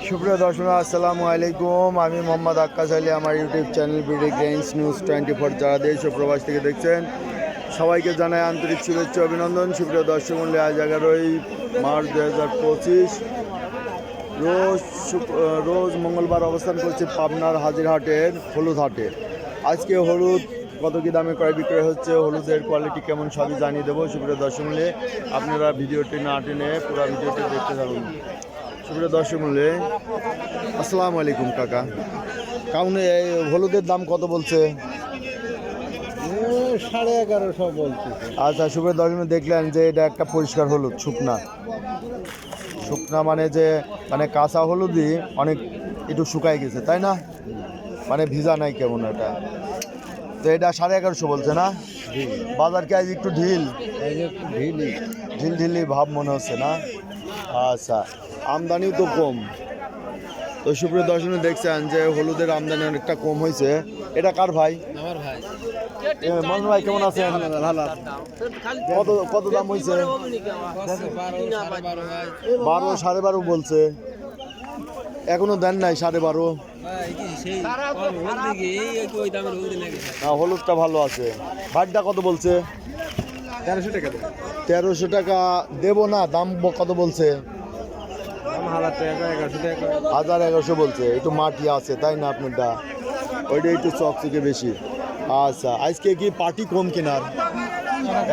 সুপ্রিয় দর্শক আসসালামু আলাইকুম, আমি মোহাম্মদ আক্কাস আলী। আমার YouTube channel BD grains news 24 যারা দেশ ও প্রবাস থেকে দেখছেন সবাইকে জানাই আন্তরিক শুভেচ্ছা অভিনন্দন। সুপ্রিয় দর্শক মূল্যে আজ 11ই মার্চ 2025 রোজ মঙ্গলবার অবস্থান করছে পাবনার হাজিরহাটের হলুদ হাটে। আজকে হলুদ কত কী দামে ক্রয় বিক্রয় হচ্ছে, হলুদের কোয়ালিটি কেমন সবই জানিয়ে দেবো। সুপ্রিয় দর্শক মূল্যে আপনারা ভিডিওটি না টেনে পুরো ভিডিওটি দেখতে থাকুন। সুপ্রিয় দর্শক মূল্যে আসসালামু আলাইকুম কাকা, কারণ এই হলুদের দাম কত বলছে? 1150 বলছে। আচ্ছা সুপ্রিয় দর্শক দেখলেন যে এটা একটা পরিষ্কার হলুদ, শুকনা মানে যে মানে কাঁচা হলুদই অনেক একটু শুকাই গেছে, তাই না? মানে ভিজা নাই কেমন এটা। তো এটা 1150 বলছে না? বাজার কি আজ একটু ঢিল ভাব মনে হচ্ছে না? আচ্ছা, আমদানিও তো কম। তো সুপ্রিয় দর্শক দেখছেন যে হলুদের আমদানি অনেকটা কম হয়েছে। এটা কার ভাই? আমার ভাই। মন ভাই কেমন আছেন? ভালো। কত দাম হয়েছে? 12 12.5 বলছে, এখনো দেন নাই 12.5। হলুদটা ভালো আছে। ভাইটা কত বলছে? 1300 টাকা। 1300 টাকা দেবো না, দাম কত বলছে? 1100 বলছে। একটু মাটি আছে তাই না আপনারটা? ওইটা একটু চকচকে বেশি। আচ্ছা, আজকে কি পার্টি কম কেনার?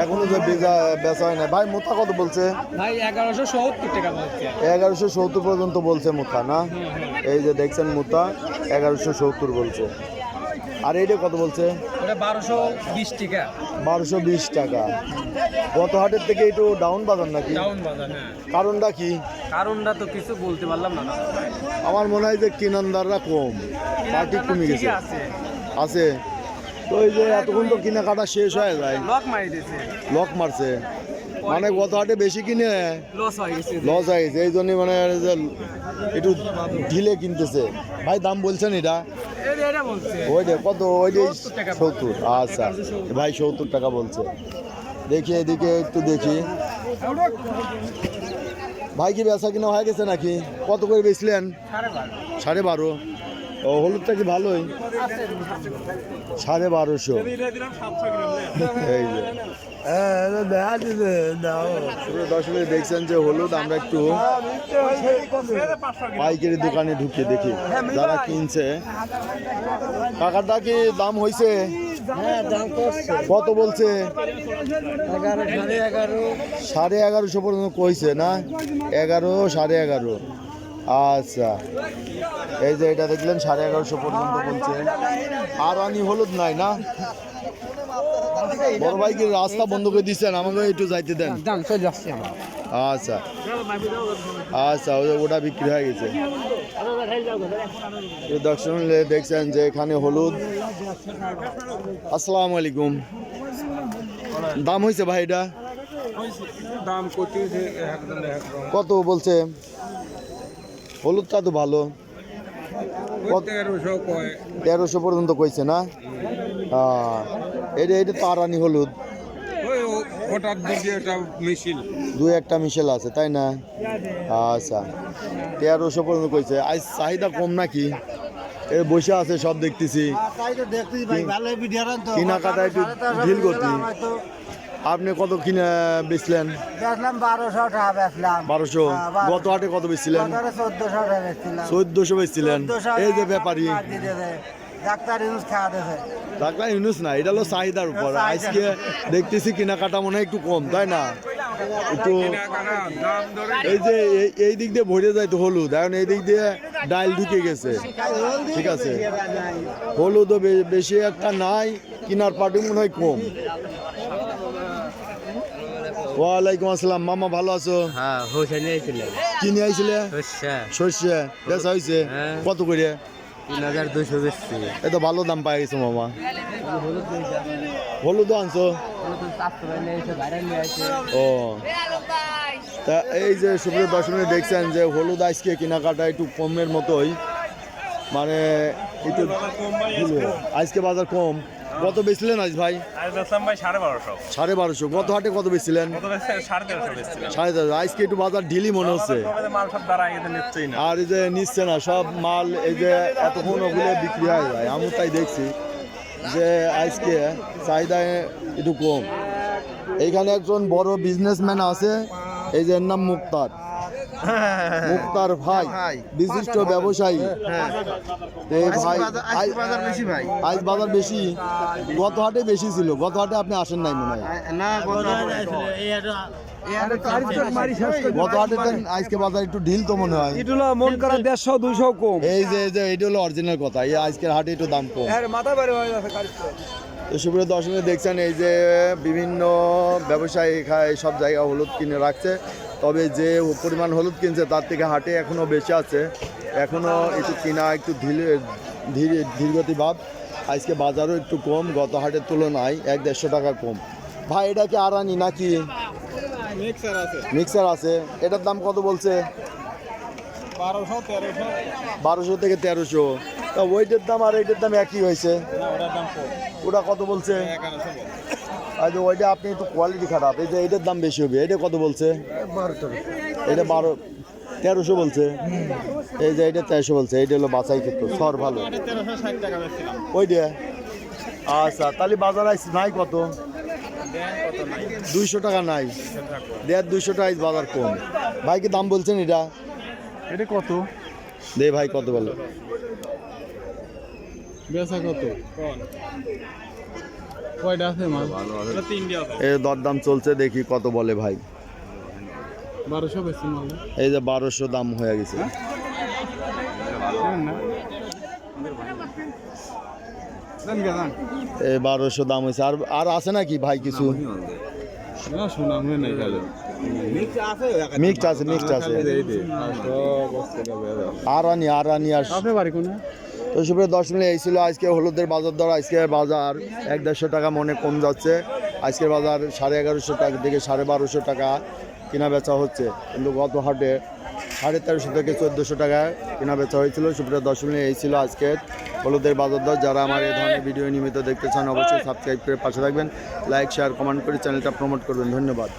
এখনো যে বেচা হয় না। ভাই মোটা কত বলছে? ভাই 1170 টাকা বলছে। 1170 পর্যন্ত বলছে মোটা না? এই যে দেখছেন মোটা 1170 বলছে। আর এইটা কত বলছে? ওটা 1220 টাকা। 1220 টাকা। গত হাটের থেকে একটু ডাউন বাজার নাকি? ডাউন বাজার, হ্যাঁ। কারণটা কি? কারণটা তো কিছু বলতে পারলাম না। আমার মনে হয় যে কিনানদাররা কম, পার্টি কমে গেছে। আছে তো এই যে এতক্ষণ তো কেনাকাটা শেষ হয়ে যায়, লক মারছে। মানে গত হাটে বেশি কিনে লস হয়ে গেছে, এই জন্যই মানে যে একটু ঢিলে কিনতেছে। ভাই দাম বলছেন এটা? ওইটা কত? ওইটা 70। আচ্ছা ভাই 70 টাকা বলছে। দেখি এদিকে একটু দেখি। ভাই কি বেচা কিনা হয়ে গেছে নাকি? কত করে বেচলেন? 12.5। ও হলুদটা কি ভালোই? 1250। এই যে দর্শক দেখছেন যে হলুদ আমরা একটু পাইকারি দোকানে ঢুকে দেখি যারা কিনছে। কাকারটা কি দাম হয়েছে? কত বলছে? 1150 পর্যন্ত কইছে না? 11 11.5। আচ্ছা, এই যে এটা দেখলেন 1150 পর্যন্ত বলছে। আর আনি হলুদ নাই না? বড় ভাই কি রাস্তা বন্ধ করে দিচ্ছেন? আমাকে একটু যাইতে দেন। আচ্ছা আচ্ছা, ওটা বিক্রি হয়ে গেছে। দর্শক দেখছেন যে এখানে হলুদ। আসসালামু আলাইকুম, দাম হয়েছে ভাই এটা? কত বলছে? হলুদটা তো ভালো, 1300 পর্যন্ত কইছে না? এটা তো আরানি হলুদ, দুই একটা মিশেল আছে তাই না? আচ্ছা, 1300 পর্যন্ত কইছে। আজ চাহিদা কম নাকি? এ বসে আছে সব দেখতেছি, কেনাকাটা একটু ঢিল গতি। আপনি কত কিনে বেচলেন? 1200। গত হাটে কত বেচছিলেন? 1400 বেচছিলেন। এই যে ব্যাপারী ডাক্তার ইউনুস না, এটা হলো চাহিদার উপর। আজকে দেখতেছি কেনাকাটা মনে হয় একটু কম, তাই না? একটু এই যে এই দিক দিয়ে ভরে যায় তো হলুদ, এখন এই দিক দিয়ে ডাল ঢুকে গেছে। ঠিক আছে, হলুদও বেশি একটা নাই, কেনার পার্টি মনে হয় কম। ওয়ালাইকুম আসসালাম, মামা ভালো আছো? হ্যাঁ, কি নিয়ে আইছিলে? সর্ষে বেচা হয়েছে কত করে? 3200 বেচছি। এত ভালো দাম পাই গেছো মামা। হলুদ আনছো? ও তা এই যে সুপ্রিয় দর্শক দেখছেন যে হলুদ আজকে কেনাকাটা একটু কমের মতোই, মানে একটু আজকে বাজার কম। কত বেচলেন আজ ভাই? আজ বেচলাম ভাই 1250। 1250। গত হাটে কত বেচছিলেন? কত বেচছে? 1350 বেচছিলাম। 1350। আজকে একটু বাজার ঢিলি মনে হচ্ছে। মাল সব দাঁড়ায় গেছে, নিচ্ছেই না। আর এই যে নিচ্ছে না সব মাল, এই যে এতক্ষণ ওগুলো বিক্রি হয়ে যায়। আমি তাই দেখছি যে আজকে চাহিদা একটু কম। এইখানে একজন বড় বিজনেসম্যান আছে, এই যে এর নাম মুক্তার। মুক্তার ভাই বিশিষ্ট ব্যবসায়ী। এই ভাই আজ বাজার বেশি, গত হাটে বেশি ছিল। গত হাটে আপনি আসেন নাই মনে হয়। গত হাটে আজকে বাজার একটু ঢিল তো মনে হয়। মন করা 150-200 কম। এই যে এটা হলো অরিজিনাল কথা, এই আজকের হাটে একটু দাম কম। তো সুপ্রিয় দর্শক দেখছেন, এই যে বিভিন্ন ব্যবসায়ী সব জায়গায় হলুদ কিনে রাখছে। তবে যে পরিমাণ হলুদ কিনছে তার থেকে হাটে এখনও বেশি আছে, এখনও একটু কিনা একটু ধীরগতি ভাব। আজকে বাজারও একটু কম, গত হাটের তুলনায় 100-150 টাকা কম। ভাই এটা কি আরানি নাকি মিক্সার আছে? এটার দাম কত বলছে? 1200 থেকে 1300। তা ওইটার দাম আর এইটার দাম একই হয়েছে? ওটা কত বলছে? আচ্ছা, ওইটা আপনি একটু কোয়ালিটি খারাপ। এই যে এইটার দাম বেশি হবে। এটা কত বলছে? এটা 1300 বলছে। এই যে এটা 400 বলছে। এইটা হলো বাছাই ক্ষেত্র, সর ভালো ওইটা। আচ্ছা, তাহলে বাজার আইস নাই কত? 200 টাকা নাই। 200 টাকা বাজার কম। ভাই কি দাম বলছেন এটা? এটা কত দে ভাই, কত বলো? বেচা কত? কয়টা আছে মাল? এটা 3টা আছে। এই দরদাম চলছে, দেখি কত বলে ভাই। 1200 বেচছি মাল। এই যে 1200 দাম হয়ে গেছে। এই 1200 দাম হয়েছে। আর আছে নাকি ভাই কিছু? মিক্সড আছে। আরানি আর তো সুপ্রিয় দর্শক, এই ছিল আজকে হলুদের বাজার দর। আজকে বাজার 150 টাকা মনে কম যাচ্ছে। আজকের বাজার 1150 টাকা থেকে 1250 টাকা কেনা বেচা হচ্ছে, কিন্তু গত হাটে 1350 থেকে 1400 টাকায় কেনা বেচা হয়েছিল। সুপ্রিয় দর্শক, এই ছিল আজকে হলুদের বাজার দর। যারা আমার এই ধরনের ভিডিও নিয়মিত দেখতে চান অবশ্যই সাবস্ক্রাইব করে পাশে থাকবেন, লাইক শেয়ার কমেন্ট করে চ্যানেলটা প্রমোট করবেন। ধন্যবাদ।